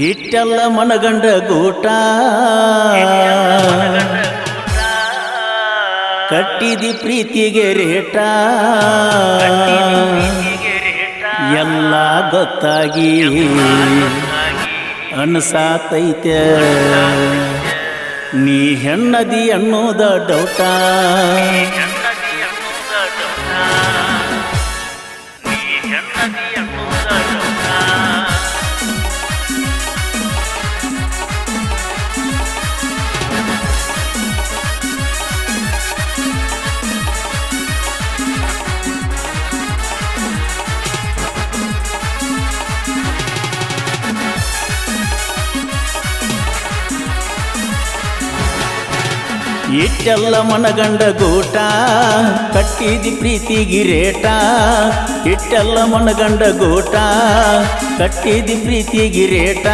ಇಟ್ಟೆಲ್ಲ ಮನಗಂಡ ಗೂಟ ಕಟ್ಟಿದಿ ಪ್ರೀತಿಗೆ ರೇಟ ಎಲ್ಲ ಗೊತ್ತಾಗಿ ಅನ್ಸಾತೈತೆ ನೀ ಹೆಣ್ಣದಿ ಅನ್ನೋದ ಡೌಟ ಇಟ್ಟೆಲ್ಲ ಮನಗಂಡ ಗೂಟ ಕಟ್ಟಿದಿ ಪ್ರೀತಿಗೆ ರೇಟ ಇಟ್ಟೆಲ್ಲ ಮನಗಂಡ ಗೂಟ ಕಟ್ಟಿದಿ ಪ್ರೀತಿಗೆ ರೇಟ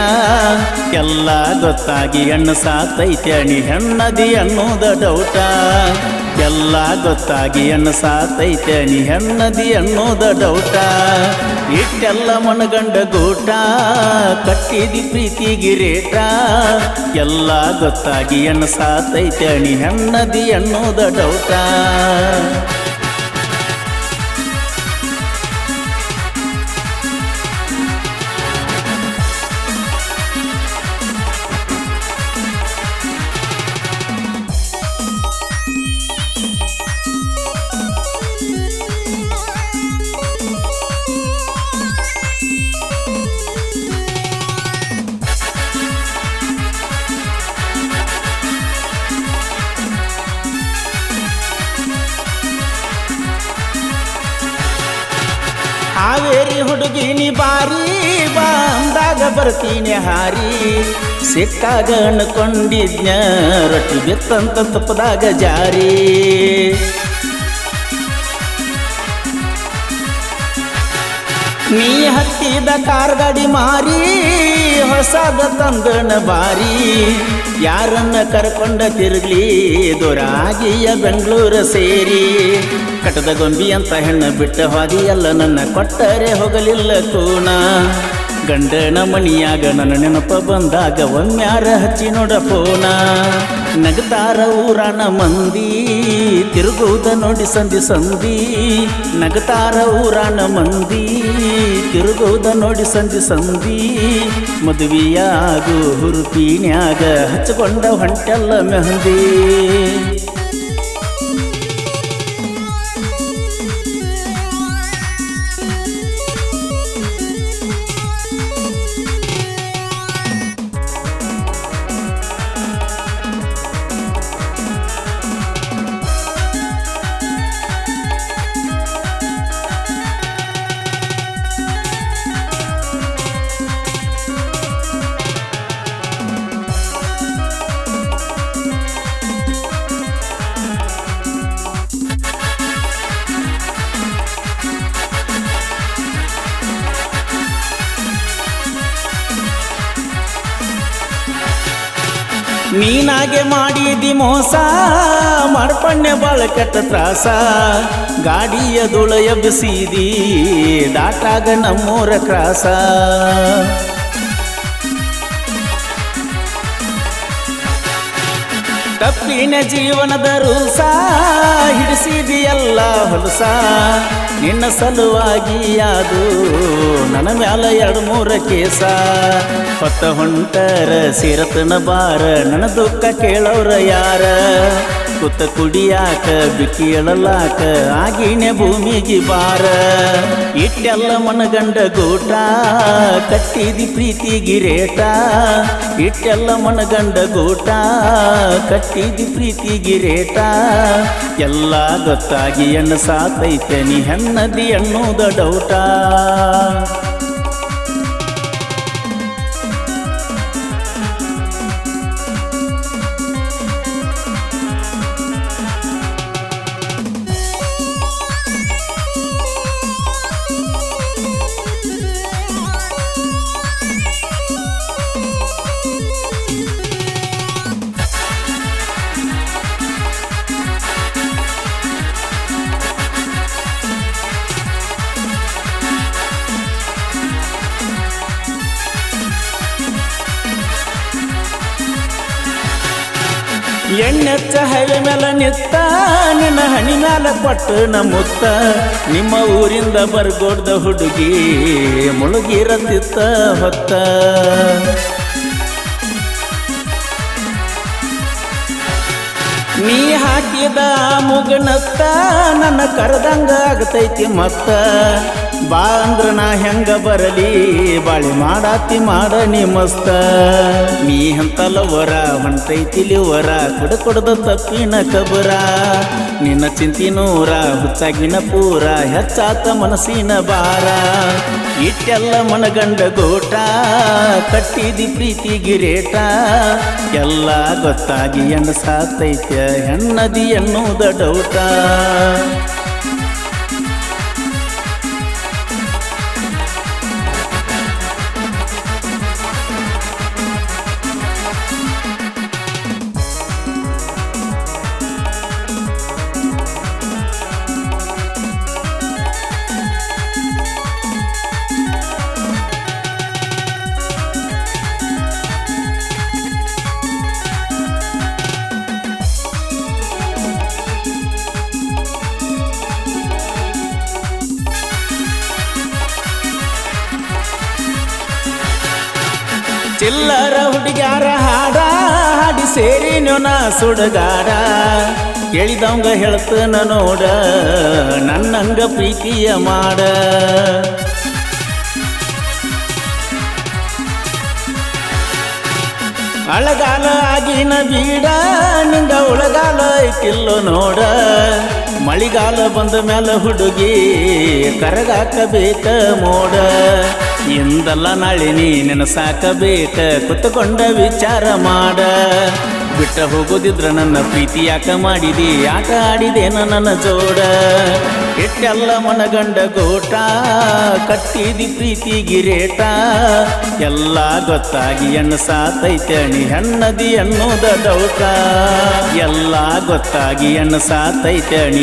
ಎಲ್ಲ ಗೊತ್ತಾಗಿ ಹೆಣ್ಣು ಸಾತೈತೆ ನೀ ಹೆಣ್ಣದಿ ಅನ್ನೋದ ಡೌಟ ಎಲ್ಲ ಗೊತ್ತಾಗಿ ಹೆಣ್ಣು ಸಾತೈತೆ ನೀ ಹೆಣ್ಣದಿ ಅನ್ನೋದ ಡೌಟ ಇಟ್ಟೆಲ್ಲ ಮನಗಂಡ ಗೂಟ ಕಟ್ಟಿದಿ ಪ್ರೀತಿಗೆ ರೇಟ ಎಲ್ಲ ಗೊತ್ತಾಗಿ ಹೆಣ್ಣು ಸಾತೈತೆ ನೀ ಹೆಣ್ಣದಿ ಅನ್ನೋದ ಡೌಟ ಹಾವೇರಿ ಹುಡುಗಿನಿ ಬಾರಿ ಬಂದಾಗ ಬರ್ತೀನಿ ಹಾರಿ ಸಿಕ್ಕಾಗ ಅನ್ಕೊಂಡಿದ್ನ ರೊಟ್ಟಿ ಬಿತ್ತಂತ ತುಪ್ಪದಾಗ ಜಾರಿ ನೀ ಹತ್ತಿದ ಕಾರ್ ಗಾಡಿ ಮಾರಿ ಹೊಸದ ತಂದನ ಬಾರಿ ಯಾರನ್ನ ಕರ್ಕೊಂಡ ತಿರುಗ್ಲಿ ದೊರಾಗಿಯ ಬೆಂಗಳೂರು ಸೇರಿ ಕಟದ ಗೊಂಬಿ ಅಂತ ಹೆಣ್ಣು ಬಿಟ್ಟ ಹೋದಿ ಎಲ್ಲ ನನ್ನ ಕೊಟ್ಟರೆ ಹೋಗಲಿಲ್ಲ ಕೂನ ಗಂಡನ ಮಣಿಯಾಗ ನನ್ನ ನೆನಪ ಬಂದಾಗ ಒಮ್ಮ್ಯಾರ ಹಚ್ಚಿ ನೋಡ ಫೋನ ನಗತಾರ ಊರಾನ ಮಂದಿ ತಿರುಗುವುದ ನೋಡಿ ಸಂಧಿ ಸಂಧಿ ನಗತಾರ ಊರಾನ ಮಂದಿ ತಿರುಗುವುದ ನೋಡಿ ಸಂಧಿ ಸಂಧಿ ಮದುವೆಯಾಗು ಹುರುಪಿನ್ಯಾಗ ಹಚ್ಕೊಂಡ ಹೊಂಟೆಲ್ಲ ಮೆಹಂದಿ ನೀನಾಗೆ ಮಾಡಿದಿ ಮೋಸ ಮಾಡ್ಪಣ್ಣೆ ಬಾಳ ಕೆಟ್ಟ ತ್ರಾಸ ಗಾಡಿಯ ಧೂಳ ಎಬ್ಬಿಸಿದಿ ದಾಟಾಗ ನಮ್ಮೂರ ಕ್ರಾಸ ತಪ್ಪಿನ ಜೀವನದ ರೂಸ ಹಿಡಿಸಿದಿ ಎಲ್ಲ ಹೊಲಸ ನಿನ್ನ ಸಲುವಾಗಿ ಅದು ನನ್ನ ಮ್ಯಾಲ 2-3 ಕೇಸ ಹೊತ್ತ ಹೊಂಟರ ಸಿರತನ ಬಾರ ನನ್ನ ದುಃಖ ಕೇಳೋರ ಯಾರ ಕುತ್ತ ಕುಡಿಯಾಕ ಬಿಕ್ಕಿ ಎಳಲಾಕ ಆಗಿನ ಭೂಮಿಗೆ ಬಾರ ಇಟ್ಟೆಲ್ಲ ಮನಗಂಡ ಗೂಟ ಕಟ್ಟಿದಿ ಪ್ರೀತಿಗೆ ರೇಟ ಇಟ್ಟೆಲ್ಲ ಮನಗಂಡ ಗೂಟ ಕಟ್ಟಿದಿ ಪ್ರೀತಿಗೆ ರೇಟ ಎಲ್ಲ ಗೊತ್ತಾಗಿ ಹೆಣ್ಣು ಸಾತೈತೆ ನೀ ಹೆಣ್ಣದಿ ಅನ್ನೋದ ಡೌಟ ಎಣ್ಣೆಚ್ಚ ಹೈವೆ ಮೇಲೆ ನಿತ್ತ ನಿನ್ನ ಹಣಿ ಮ್ಯಾಲ ಕೊಟ್ಟು ನಮ್ಮುತ್ತ ನಿಮ್ಮ ಊರಿಂದ ಬರ್ಗೋಡ್ದ ಹುಡುಗಿ ಮುಳುಗಿರತ್ತಿತ್ತ ಹೊತ್ತ ನೀ ಹಾಕಿದ ಮುಗನತ್ತ ನನ್ನ ಕರೆದಂಗ ಆಗತೈತಿ ಮತ್ತ ಬಾ ಅಂದ್ರ ನಾ ಹೆಂಗ ಬರಲಿ ಬಾಳಿ ಮಾಡಾತಿ ಮಾಡ ನೀ ಮಸ್ತ ನೀ ಹಂತಲವರ ಹೊಂಟೈತಿ ಲಿವರ ಕುಡದ ತಪ್ಪಿನ ಕಬರ ನಿನ್ನ ಚಿಂತಿನೂರ ಹುಚ್ಚಾಗಿನ ಪೂರ ಹೆಚ್ಚಾತ ಮನಸ್ಸಿನ ಬಾರ ಇಟ್ಟೆಲ್ಲ ಮನಗಂಡ ಗೋಟ ಕಟ್ಟಿದಿ ಪ್ರೀತಿ ಗಿರೇಟ ಎಲ್ಲ ಗೊತ್ತಾಗಿ ಹೆಣ್ಣು ಸಾತೈತ್ಯ ಹೆಣ್ಣದಿ ಎನ್ನುವುದ ಡೌಟ ಚಿಲ್ಲರ ಹುಡುಗ್ಯಾರ ಹಾಡ ಹಾಡಿ ಸೇರಿ ನೊನ ಸುಡಗಾಡ ಕೇಳಿದವಂಗ ಹೇಳ್ತನ ನೋಡ ನನ್ನಂಗ ಪ್ರೀತಿಯ ಮಾಡ ಅಳಗಾಲ ಆಗಿನ ಬೀಡ ನಿಂಗ ಉಳಗಾಲ ಐತಿಲ್ಲೋ ನೋಡ ಮಳಿಗಾಲ ಬಂದ ಮ್ಯಾಲ ಹುಡುಗಿ ಕರಗಾಕಬೇಕ ಮೋಡ ಇಂದಲ್ಲ ನಾಳೆ ನೀ ನೆನಸಾಕಬೇಕ ಕುತ್ತುಕೊಂಡ ವಿಚಾರ ಮಾಡ ಬಿಟ್ಟ ಹೋಗೋದಿದ್ರ ನನ್ನ ಪ್ರೀತಿ ಯಾಕ ಮಾಡಿದಿ ಆಟ ಆಡಿದೇನ ನನ್ನ ಜೋಡ ಇಟ್ಟೆಲ್ಲ ಮನಗಂಡ ಗೋಟ ಕಟ್ಟಿದಿ ಪ್ರೀತಿ ಗಿರೇಟ ಎಲ್ಲ ಗೊತ್ತಾಗಿ ಹೆಣ್ಣು ಸಾತೈತೆ ನೀ ಹೆಣ್ಣದಿ ಅನ್ನೋದ ಡೌಟ ಎಲ್ಲ ಗೊತ್ತಾಗಿ ಹೆಣ್ಣು ಸಾತೈತೆ ನೀ